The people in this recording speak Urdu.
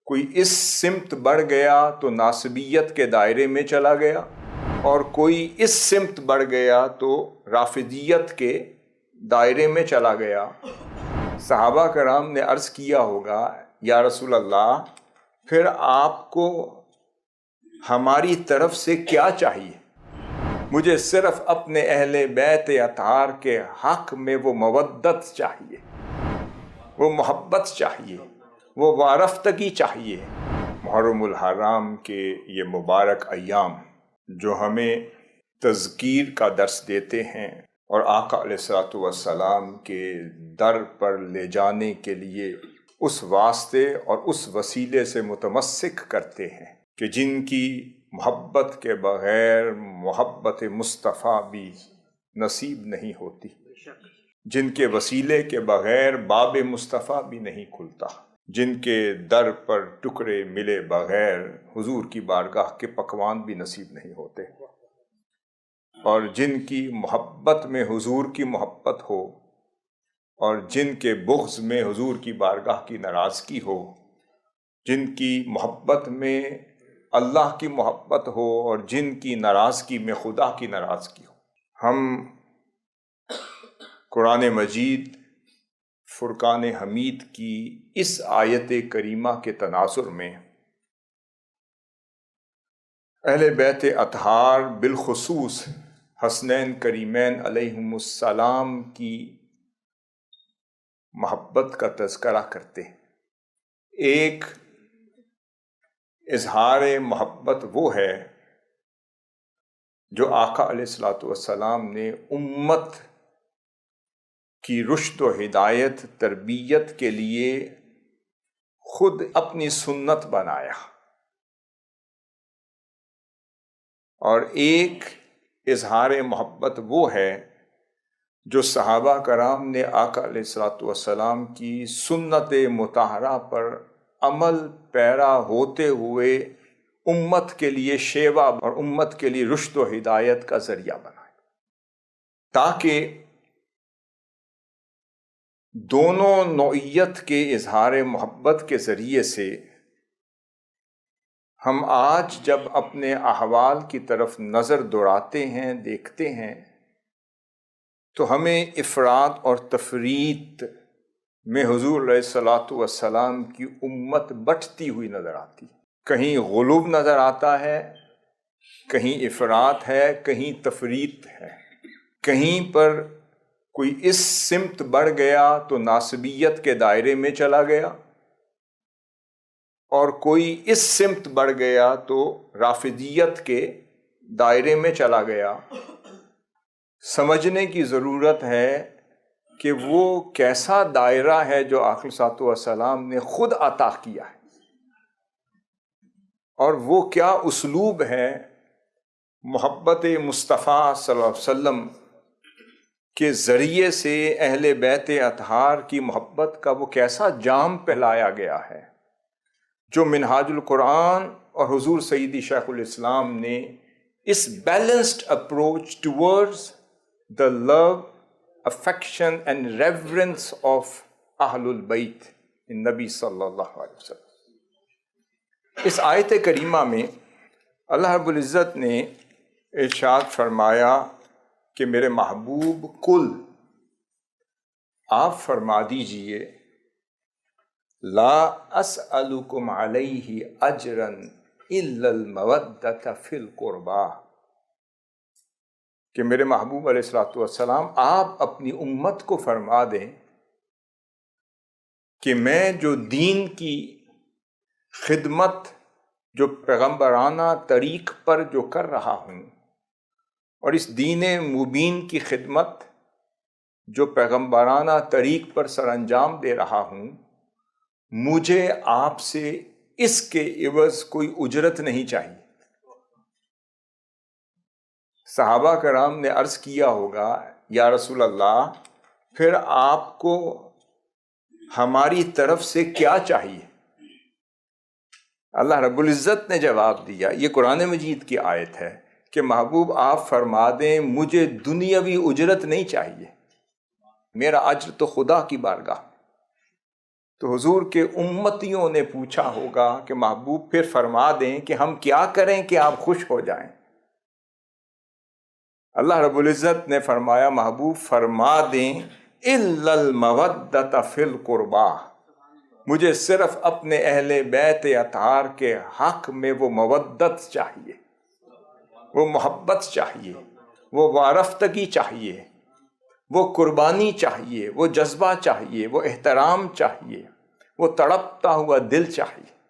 کوئی اس سمت بڑھ گیا تو ناصبیت کے دائرے میں چلا گیا، اور کوئی اس سمت بڑھ گیا تو رافضیت کے دائرے میں چلا گیا۔ صحابہ کرام نے عرض کیا ہوگا، یا رسول اللہ، پھر آپ کو ہماری طرف سے کیا چاہیے؟ مجھے صرف اپنے اہل بیت اطہار کے حق میں وہ مودت چاہیے، وہ محبت چاہیے، وہ وارفتگی چاہیے۔ محرم الحرام کے یہ مبارک ایام جو ہمیں تذکیر کا درس دیتے ہیں اور آقا علیہ الصلوۃ والسلام کے در پر لے جانے کے لیے اس واسطے اور اس وسیلے سے متمسک کرتے ہیں کہ جن کی محبت کے بغیر محبت مصطفیٰ بھی نصیب نہیں ہوتی، جن کے وسیلے کے بغیر باب مصطفیٰ بھی نہیں کھلتا، جن کے در پر ٹکڑے ملے بغیر حضور کی بارگاہ کے پکوان بھی نصیب نہیں ہوتے، اور جن کی محبت میں حضور کی محبت ہو اور جن کے بغض میں حضور کی بارگاہ کی ناراضگی ہو، جن کی محبت میں اللہ کی محبت ہو اور جن کی ناراضگی میں خدا کی ناراضگی ہو۔ ہم قرآن مجید فرقان حمید کی اس آیت کریمہ کے تناظر میں اہل بیت اطہار بالخصوص حسنین کریمین علیہم السلام کی محبت کا تذکرہ کرتے ہیں۔ ایک اظہار محبت وہ ہے جو آقا علیہ الصلوۃ والسلام نے امت کی رشد و ہدایت تربیت کے لیے خود اپنی سنت بنایا، اور ایک اظہار محبت وہ ہے جو صحابہ کرام نے آقا علیہ الصلوۃ والسلام کی سنت مطہرہ پر عمل پیرا ہوتے ہوئے امت کے لیے شیوا اور امت کے لیے رشد و ہدایت کا ذریعہ بنائے، تاکہ دونوں نوعیت کے اظہار محبت کے ذریعے سے ہم آج جب اپنے احوال کی طرف نظر دوڑاتے ہیں، دیکھتے ہیں، تو ہمیں افراط اور تفریط میں حضور علیہ الصلوۃ والسلام کی امت بٹتی ہوئی نظر آتی، کہیں غلو نظر آتا ہے، کہیں افراط ہے، کہیں تفریط ہے، کہیں پر کوئی اس سمت بڑھ گیا تو ناصبیت کے دائرے میں چلا گیا، اور کوئی اس سمت بڑھ گیا تو رافضیت کے دائرے میں چلا گیا۔ سمجھنے کی ضرورت ہے کہ وہ کیسا دائرہ ہے جو آقا صلی اللہ علیہ وسلم نے خود عطا کیا ہے، اور وہ کیا اسلوب ہے محبت مصطفیٰ صلی اللہ علیہ وسلم کے ذریعے سے اہل بیت اطہار کی محبت کا وہ کیسا جام پہلایا گیا ہے، جو منہاج القرآن اور حضور سیدی شیخ الاسلام نے اس balanced approach towards the love, affection and reverence of Ahlul Bayt in نبی صلی اللہ علیہ وسلم۔ اس آیت کریمہ میں اللہ رب العزت نے ارشاد فرمایا کہ میرے محبوب کل آپ فرما دیجئے لا اسألکم علیہ اجرا الا المودۃ فی القربیٰ، کہ میرے محبوب علیہ الصلوۃ والسلام آپ اپنی امت کو فرما دیں کہ میں جو دین کی خدمت جو پیغمبرانہ طریق پر جو کر رہا ہوں، اور اس دین مبین کی خدمت جو پیغمبرانہ طریق پر سر انجام دے رہا ہوں، مجھے آپ سے اس کے عوض کوئی اجرت نہیں چاہیے۔ صحابہ کرام نے عرض کیا ہوگا، یا رسول اللہ، پھر آپ کو ہماری طرف سے کیا چاہیے؟ اللہ رب العزت نے جواب دیا، یہ قرآن مجید کی آیت ہے کہ محبوب آپ فرما دیں مجھے دنیاوی اجرت نہیں چاہیے، میرا اجر تو خدا کی بارگاہ۔ تو حضور کے امتیوں نے پوچھا ہوگا کہ محبوب پھر فرما دیں کہ ہم کیا کریں کہ آپ خوش ہو جائیں۔ اللہ رب العزت نے فرمایا محبوب فرما دیں اِلَّا الْمَوَدَّةَ فِي الْقُرْبَى، مجھے صرف اپنے اہل بیت اطہار کے حق میں وہ مودت چاہیے، وہ محبت چاہیے، وہ وارفتگی چاہیے، وہ قربانی چاہیے، وہ جذبہ چاہیے، وہ احترام چاہیے، وہ تڑپتا ہوا دل چاہیے۔